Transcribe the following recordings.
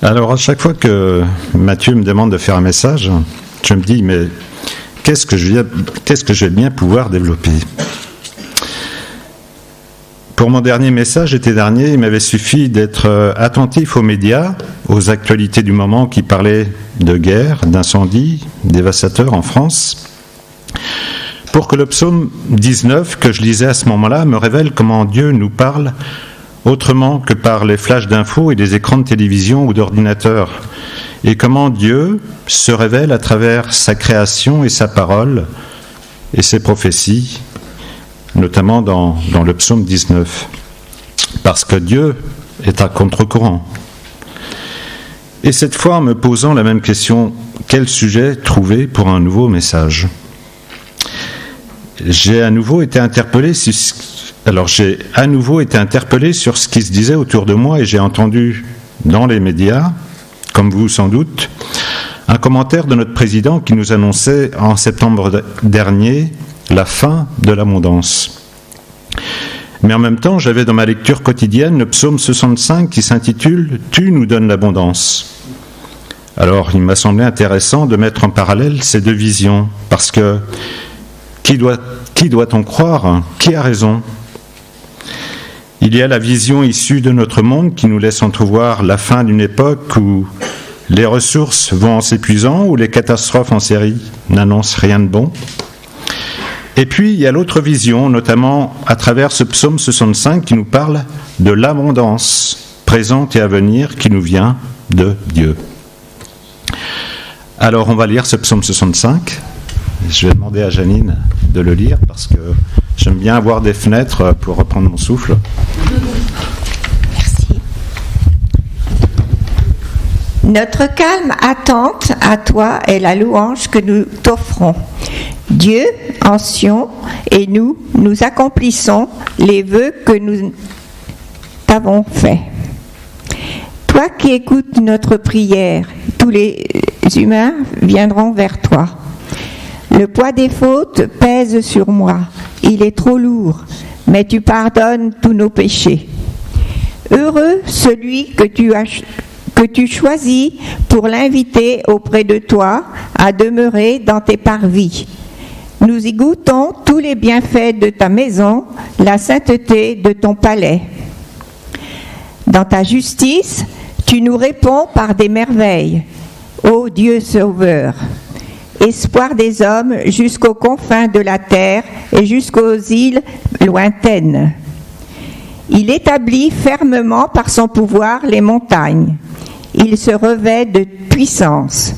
Alors, à chaque fois que Mathieu me demande de faire un message, je me dis, mais qu'est-ce que je vais bien pouvoir développer ? Pour mon dernier message, l'été dernier, il m'avait suffi d'être attentif aux médias, aux actualités du moment qui parlaient de guerre, d'incendies, dévastateurs en France, pour que le psaume 19, que je lisais à ce moment-là, me révèle comment Dieu nous parle autrement que par les flashs d'infos et des écrans de télévision ou d'ordinateur, et comment Dieu se révèle à travers sa création et sa parole et ses prophéties, notamment dans le psaume 19, parce que Dieu est à contre-courant. Et cette fois, en me posant la même question, quel sujet trouver pour un nouveau message ? J'ai à nouveau été interpellé sur ce qui se disait autour de moi, et j'ai entendu dans les médias, comme vous sans doute, un commentaire de notre président qui nous annonçait en septembre dernier la fin de l'abondance. Mais en même temps, j'avais dans ma lecture quotidienne le psaume 65 qui s'intitule « Tu nous donnes l'abondance ». Alors, il m'a semblé intéressant de mettre en parallèle ces deux visions, parce que qui doit-on croire ? Qui a raison ? Il y a la vision issue de notre monde qui nous laisse entrevoir la fin d'une époque où les ressources vont en s'épuisant, où les catastrophes en série n'annoncent rien de bon. Et puis, il y a l'autre vision, notamment à travers ce psaume 65 qui nous parle de l'abondance présente et à venir qui nous vient de Dieu. Alors, on va lire ce psaume 65. Je vais demander à Janine de le lire parce que j'aime bien avoir des fenêtres pour reprendre mon souffle. Merci. Notre calme attente à toi est la louange que nous t'offrons. Dieu en Sion et nous accomplissons les vœux que nous t'avons faits. Toi qui écoutes notre prière, tous les humains viendront vers toi. Le poids des fautes pèse sur moi, il est trop lourd, mais tu pardonnes tous nos péchés. Heureux celui que tu choisis pour l'inviter auprès de toi à demeurer dans tes parvis. Nous y goûtons tous les bienfaits de ta maison, la sainteté de ton palais. Dans ta justice, tu nous réponds par des merveilles, ô Dieu sauveur. Espoir des hommes jusqu'aux confins de la terre et jusqu'aux îles lointaines. Il établit fermement par son pouvoir les montagnes. Il se revêt de puissance.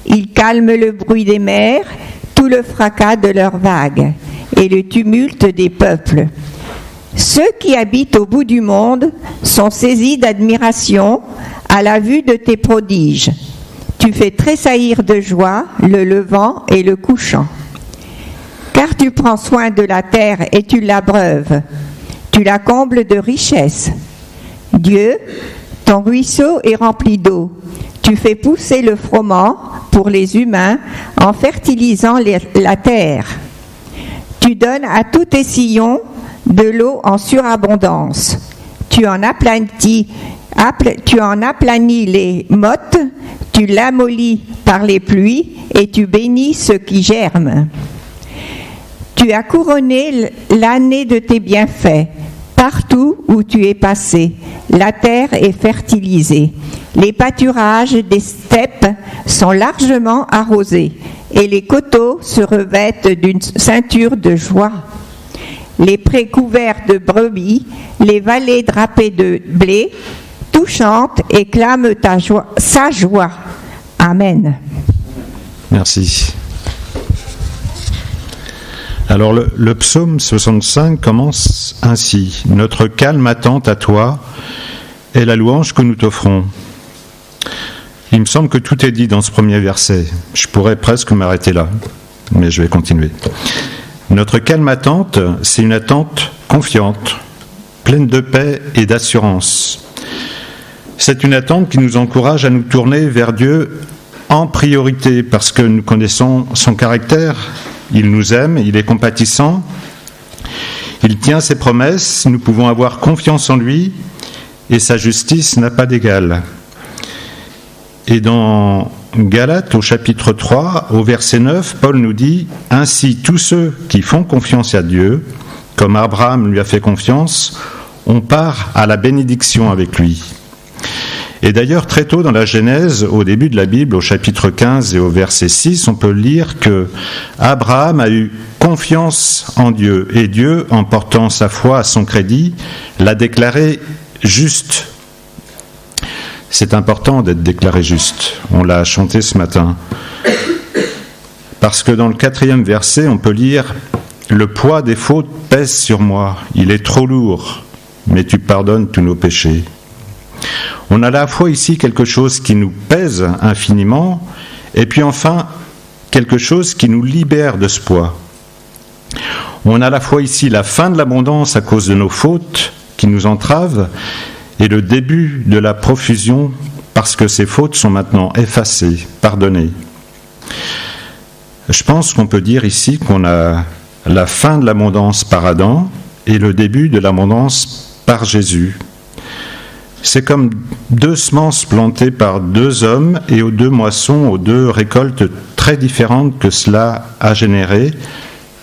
Il calme le bruit des mers, tout le fracas de leurs vagues et le tumulte des peuples. Ceux qui habitent au bout du monde sont saisis d'admiration à la vue de tes prodiges. Tu fais tressaillir de joie le levant et le couchant. Car tu prends soin de la terre et tu l'abreuves. Tu la combles de richesses. Dieu, ton ruisseau est rempli d'eau. Tu fais pousser le froment pour les humains en fertilisant la terre. Tu donnes à tous tes sillons de l'eau en surabondance. Tu en aplanis les mottes, tu l'amollis par les pluies et tu bénis ceux qui germent. Tu as couronné l'année de tes bienfaits. Partout où tu es passé, la terre est fertilisée. Les pâturages des steppes sont largement arrosés et les coteaux se revêtent d'une ceinture de joie. Les prés couverts de brebis, les vallées drapées de blé, tout chante et clame sa joie. Amen. Merci. Alors le psaume 65 commence ainsi. Notre calme attente à toi est la louange que nous t'offrons. Il me semble que tout est dit dans ce premier verset. Je pourrais presque m'arrêter là, mais je vais continuer. Notre calme attente, c'est une attente confiante, pleine de paix et d'assurance. C'est une attente qui nous encourage à nous tourner vers Dieu en priorité, parce que nous connaissons son caractère. Il nous aime, il est compatissant, il tient ses promesses, nous pouvons avoir confiance en lui et sa justice n'a pas d'égal. Et dans Galates, au chapitre 3, au verset 9, Paul nous dit « Ainsi, tous ceux qui font confiance à Dieu, comme Abraham lui a fait confiance, on part à la bénédiction avec lui. » Et d'ailleurs, très tôt dans la Genèse, au début de la Bible, au chapitre 15 et au verset 6, on peut lire que Abraham a eu confiance en Dieu, et Dieu, en portant sa foi à son crédit, l'a déclaré juste. C'est important d'être déclaré juste. On l'a chanté ce matin. Parce que dans le 4e verset, on peut lire « Le poids des fautes pèse sur moi, il est trop lourd, mais tu pardonnes tous nos péchés. » On a à la fois ici quelque chose qui nous pèse infiniment, et puis enfin quelque chose qui nous libère de ce poids. On a à la fois ici la fin de l'abondance à cause de nos fautes qui nous entravent, et le début de la profusion parce que ces fautes sont maintenant effacées, pardonnées. Je pense qu'on peut dire ici qu'on a la fin de l'abondance par Adam et le début de l'abondance par Jésus. C'est comme deux semences plantées par deux hommes et aux deux moissons, aux deux récoltes très différentes que cela a généré,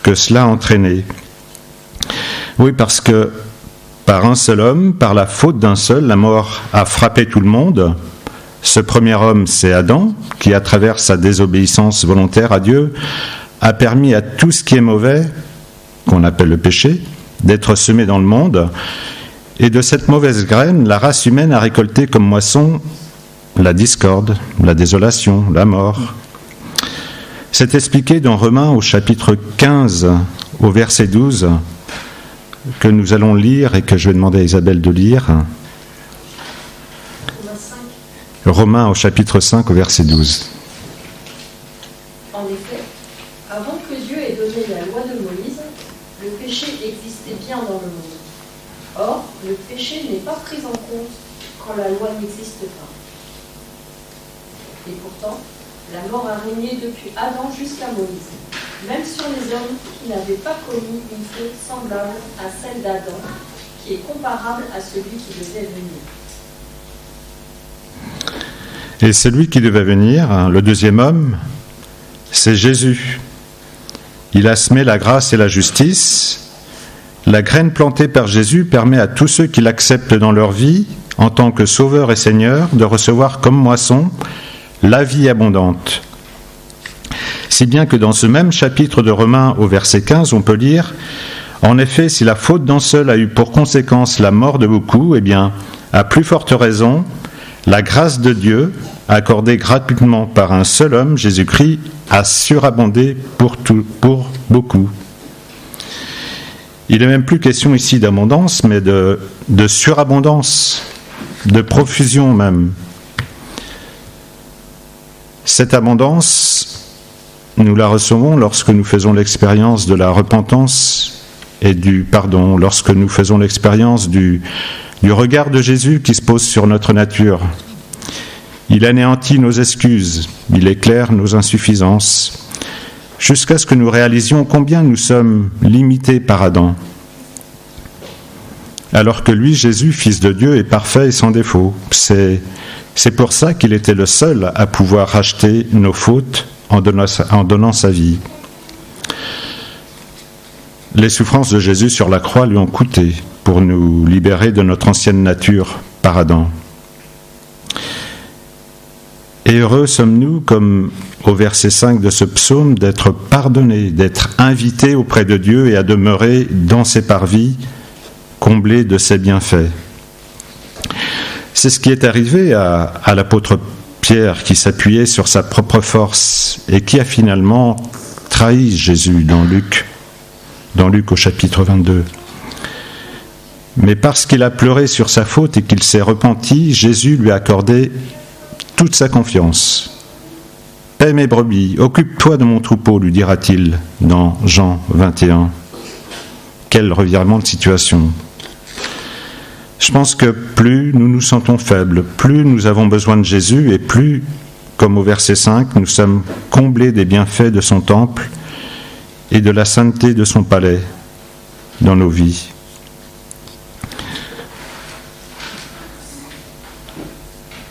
que cela a entraîné. Oui, parce que par un seul homme, par la faute d'un seul, la mort a frappé tout le monde. Ce premier homme, c'est Adam, qui, à travers sa désobéissance volontaire à Dieu, a permis à tout ce qui est mauvais, qu'on appelle le péché, d'être semé dans le monde. Et de cette mauvaise graine, la race humaine a récolté comme moisson la discorde, la désolation, la mort. C'est expliqué dans Romains au chapitre 15, au verset 12, que nous allons lire et que je vais demander à Isabelle de lire. Romains au chapitre 5, au verset 12. En effet, avant que Dieu ait donné la loi de Moïse, le péché existait bien dans le monde. Or, le péché n'est pas pris en compte quand la loi n'existe pas. Et pourtant, la mort a régné depuis Adam jusqu'à Moïse, même sur les hommes qui n'avaient pas commis une faute semblable à celle d'Adam, qui est comparable à celui qui devait venir. Et celui qui devait venir, le deuxième homme, c'est Jésus. Il a semé la grâce et la justice. La graine plantée par Jésus permet à tous ceux qui l'acceptent dans leur vie, en tant que Sauveur et Seigneur, de recevoir comme moisson la vie abondante. Si bien que dans ce même chapitre de Romains au verset 15, on peut lire « En effet, si la faute d'un seul a eu pour conséquence la mort de beaucoup, eh bien, à plus forte raison, la grâce de Dieu, accordée gratuitement par un seul homme, Jésus-Christ, a surabondé pour beaucoup. » Il n'est même plus question ici d'abondance, mais de surabondance, de profusion même. Cette abondance, nous la recevons lorsque nous faisons l'expérience de la repentance et du pardon, lorsque nous faisons l'expérience du regard de Jésus qui se pose sur notre nature. Il anéantit nos excuses, il éclaire nos insuffisances, jusqu'à ce que nous réalisions combien nous sommes limités par Adam. Alors que lui, Jésus, Fils de Dieu, est parfait et sans défaut. C'est pour ça qu'il était le seul à pouvoir racheter nos fautes en donnant sa vie. Les souffrances de Jésus sur la croix lui ont coûté pour nous libérer de notre ancienne nature par Adam. Et heureux sommes-nous, comme au verset 5 de ce psaume, d'être pardonnés, d'être invités auprès de Dieu et à demeurer dans ses parvis, comblés de ses bienfaits. C'est ce qui est arrivé à l'apôtre Pierre, qui s'appuyait sur sa propre force et qui a finalement trahi Jésus dans Luc au chapitre 22. Mais parce qu'il a pleuré sur sa faute et qu'il s'est repenti, Jésus lui a accordé toute sa confiance. « Paie mes brebis, occupe-toi de mon troupeau », lui dira-t-il dans Jean 21. Quel revirement de situation. Je pense que plus nous nous sentons faibles, plus nous avons besoin de Jésus et plus, comme au verset 5, nous sommes comblés des bienfaits de son temple et de la sainteté de son palais dans nos vies.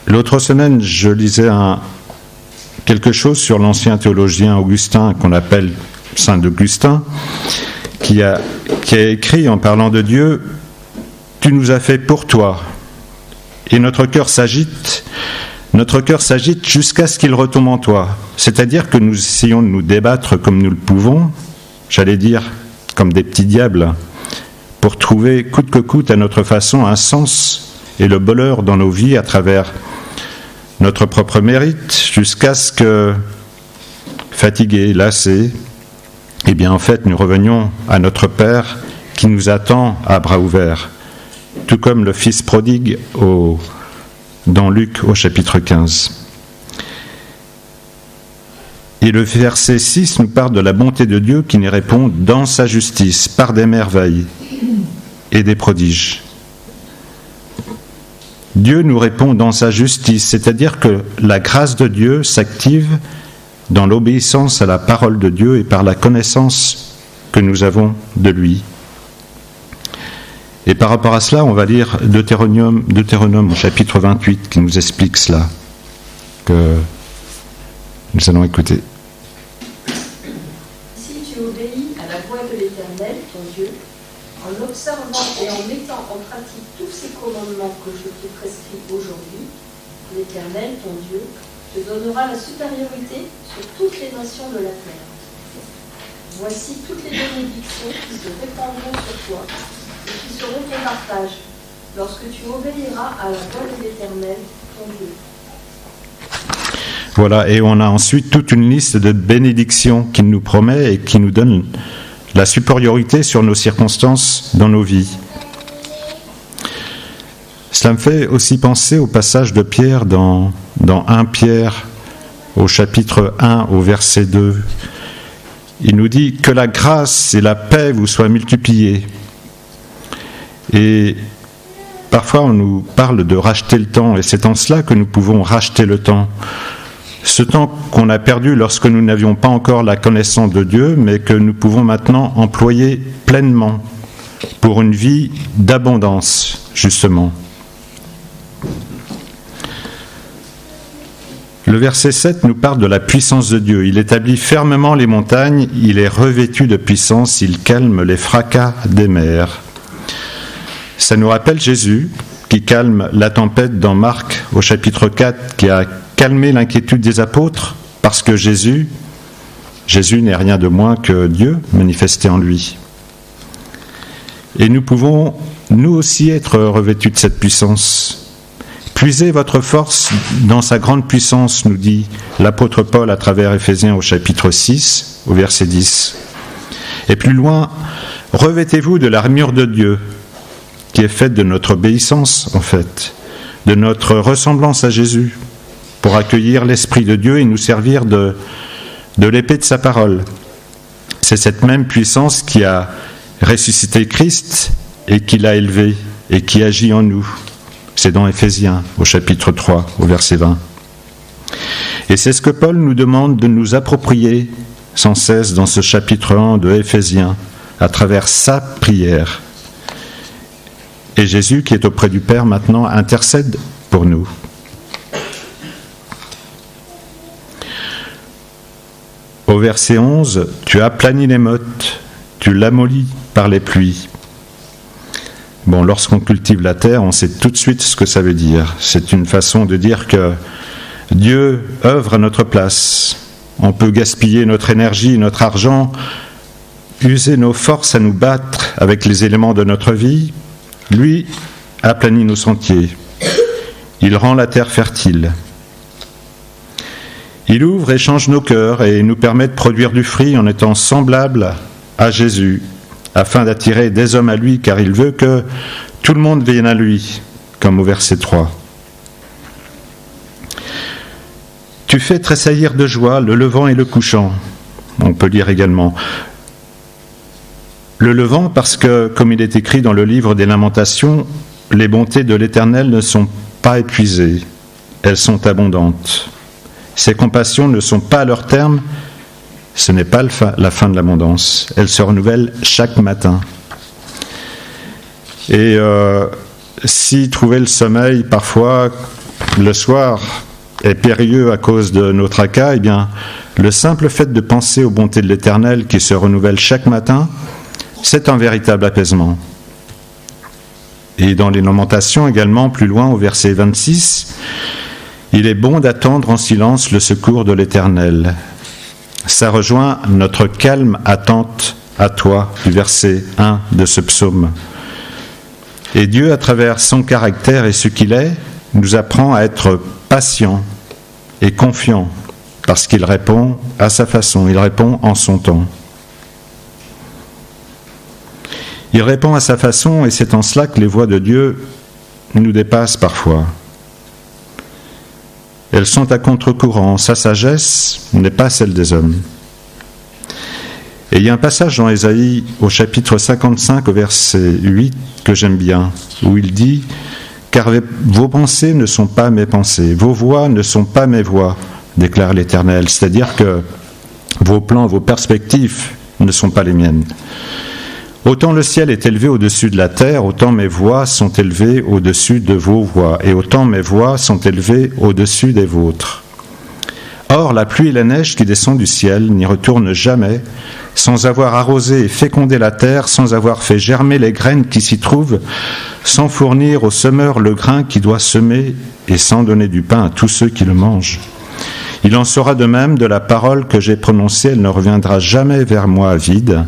L'autre semaine, je lisais quelque chose sur l'ancien théologien Augustin, qu'on appelle Saint Augustin, qui a écrit en parlant de Dieu: « Tu nous as fait pour toi. » Et notre cœur s'agite jusqu'à ce qu'il retombe en toi. C'est-à-dire que nous essayons de nous débattre comme nous le pouvons, j'allais dire comme des petits diables, pour trouver coûte que coûte à notre façon un sens et le bonheur dans nos vies à travers notre propre mérite, jusqu'à ce que, fatigués, lassés, eh bien en fait nous revenions à notre Père qui nous attend à bras ouverts, tout comme le Fils prodigue dans Luc au chapitre 15. Et le verset 6 nous parle de la bonté de Dieu qui nous répond dans sa justice, par des merveilles et des prodiges. Dieu nous répond dans sa justice, c'est-à-dire que la grâce de Dieu s'active dans l'obéissance à la parole de Dieu et par la connaissance que nous avons de lui. Et par rapport à cela, on va lire Deutéronome au chapitre 28 qui nous explique cela, que nous allons écouter. Si tu obéis à la voix de l'Éternel, ton Dieu, en observant et en mettant en pratique tous ces commandements que je te prescris aujourd'hui, l'Éternel, ton Dieu, te donnera la supériorité sur toutes les nations de la terre. Voici toutes les bénédictions qui se répandront sur toi et qui seront ton partage, lorsque tu obéiras à la voix de l'Éternel, ton Dieu. Voilà, et on a ensuite toute une liste de bénédictions qu'il nous promet et qui nous donne la supériorité sur nos circonstances dans nos vies. Cela me fait aussi penser au passage de Pierre dans 1 Pierre, au chapitre 1, au verset 2. Il nous dit que la grâce et la paix vous soient multipliées. Et parfois on nous parle de racheter le temps, et c'est en cela que nous pouvons racheter le temps. Ce temps qu'on a perdu lorsque nous n'avions pas encore la connaissance de Dieu, mais que nous pouvons maintenant employer pleinement pour une vie d'abondance, justement. Le verset 7 nous parle de la puissance de Dieu. Il établit fermement les montagnes, il est revêtu de puissance, il calme les fracas des mers. Ça nous rappelle Jésus qui calme la tempête dans Marc au chapitre 4, qui a calmé l'inquiétude des apôtres parce que Jésus n'est rien de moins que Dieu manifesté en lui. Et nous pouvons, nous aussi, être revêtus de cette puissance. Puisez votre force dans sa grande puissance, nous dit l'apôtre Paul à travers Éphésiens au chapitre 6, au verset 10. Et plus loin, revêtez-vous de l'armure de Dieu, qui est faite de notre obéissance, en fait, de notre ressemblance à Jésus, pour accueillir l'Esprit de Dieu et nous servir de l'épée de sa parole. C'est cette même puissance qui a ressuscité Christ et qui l'a élevé et qui agit en nous. C'est dans Éphésiens, au chapitre 3, au verset 20. Et c'est ce que Paul nous demande de nous approprier sans cesse dans ce chapitre 1 de Éphésiens, à travers sa prière. Et Jésus, qui est auprès du Père maintenant, intercède pour nous. Au verset 11, « Tu aplanis les mottes, tu l'amollis par les pluies. » Bon, lorsqu'on cultive la terre, on sait tout de suite ce que ça veut dire. C'est une façon de dire que Dieu œuvre à notre place. On peut gaspiller notre énergie, notre argent, user nos forces à nous battre avec les éléments de notre vie. Lui aplanit nos sentiers. Il rend la terre fertile. Il ouvre et change nos cœurs et nous permet de produire du fruit en étant semblable à Jésus, afin d'attirer des hommes à lui, car il veut que tout le monde vienne à lui, comme au verset 3. Tu fais tressaillir de joie le levant et le couchant. On peut lire également. Le levant, parce que, comme il est écrit dans le livre des Lamentations, les bontés de l'Éternel ne sont pas épuisées, elles sont abondantes. Ses compassions ne sont pas à leur terme, ce n'est pas la fin de l'abondance, elles se renouvellent chaque matin. Et si trouver le sommeil parfois le soir est périlleux à cause de nos tracas, eh bien, le simple fait de penser aux bontés de l'Éternel qui se renouvellent chaque matin, c'est un véritable apaisement. Et dans les Lamentations également, plus loin au verset 26, il est bon d'attendre en silence le secours de l'Éternel. Ça rejoint notre calme attente à toi du verset 1 de ce psaume. Et Dieu, à travers son caractère et ce qu'il est, nous apprend à être patient et confiant parce qu'il répond à sa façon, il répond en son temps. Il répond à sa façon et c'est en cela que les voix de Dieu nous dépassent parfois. Elles sont à contre-courant, sa sagesse n'est pas celle des hommes. Et il y a un passage dans Ésaïe au chapitre 55 au verset 8 que j'aime bien, où il dit « Car vos pensées ne sont pas mes pensées, vos voix ne sont pas mes voix, déclare l'Éternel. » C'est-à-dire que vos plans, vos perspectives ne sont pas les miennes. Autant le ciel est élevé au-dessus de la terre, autant mes voix sont élevées au-dessus de vos voix, et autant mes voix sont élevées au-dessus des vôtres. Or, la pluie et la neige qui descend du ciel n'y retournent jamais, sans avoir arrosé et fécondé la terre, sans avoir fait germer les graines qui s'y trouvent, sans fournir au semeur le grain qui doit semer, et sans donner du pain à tous ceux qui le mangent. Il en sera de même de la parole que j'ai prononcée, elle ne reviendra jamais vers moi vide,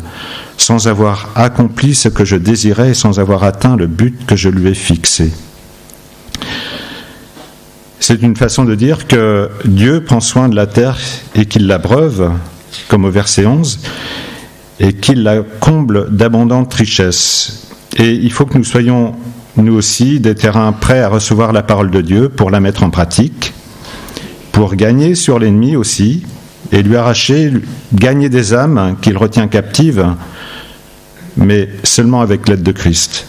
sans avoir accompli ce que je désirais et sans avoir atteint le but que je lui ai fixé. C'est une façon de dire que Dieu prend soin de la terre et qu'il l'abreuve, comme au verset 11, et qu'il la comble d'abondantes richesses. Et il faut que nous soyons, nous aussi, des terrains prêts à recevoir la parole de Dieu pour la mettre en pratique, pour gagner sur l'ennemi aussi, et lui arracher, gagner des âmes qu'il retient captives, mais seulement avec l'aide de Christ.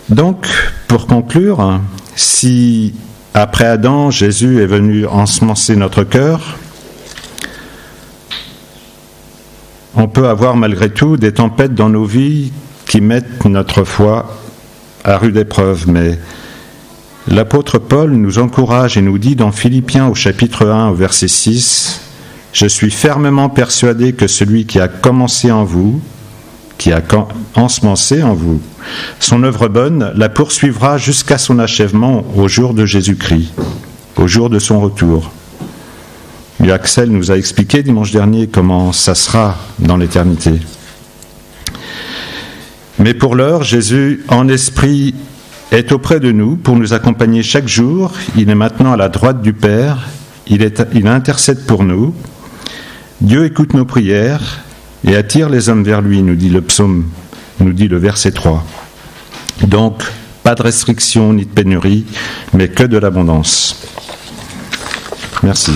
Donc, pour conclure, si après Adam, Jésus est venu ensemencer notre cœur, on peut avoir malgré tout des tempêtes dans nos vies qui mettent notre foi à rude épreuve, mais l'apôtre Paul nous encourage et nous dit dans Philippiens au chapitre 1 au verset 6 « Je suis fermement persuadé que celui qui a commencé en vous, qui a ensemencé en vous, son œuvre bonne la poursuivra jusqu'à son achèvement au jour de Jésus-Christ, au jour de son retour. » Et Axel nous a expliqué dimanche dernier comment ça sera dans l'éternité. Mais pour l'heure, Jésus, en esprit, est auprès de nous pour nous accompagner chaque jour. Il est maintenant à la droite du Père. Il intercède pour nous. Dieu écoute nos prières et attire les hommes vers lui, nous dit le psaume, nous dit le verset 3. Donc, pas de restriction ni de pénurie, mais que de l'abondance. Merci.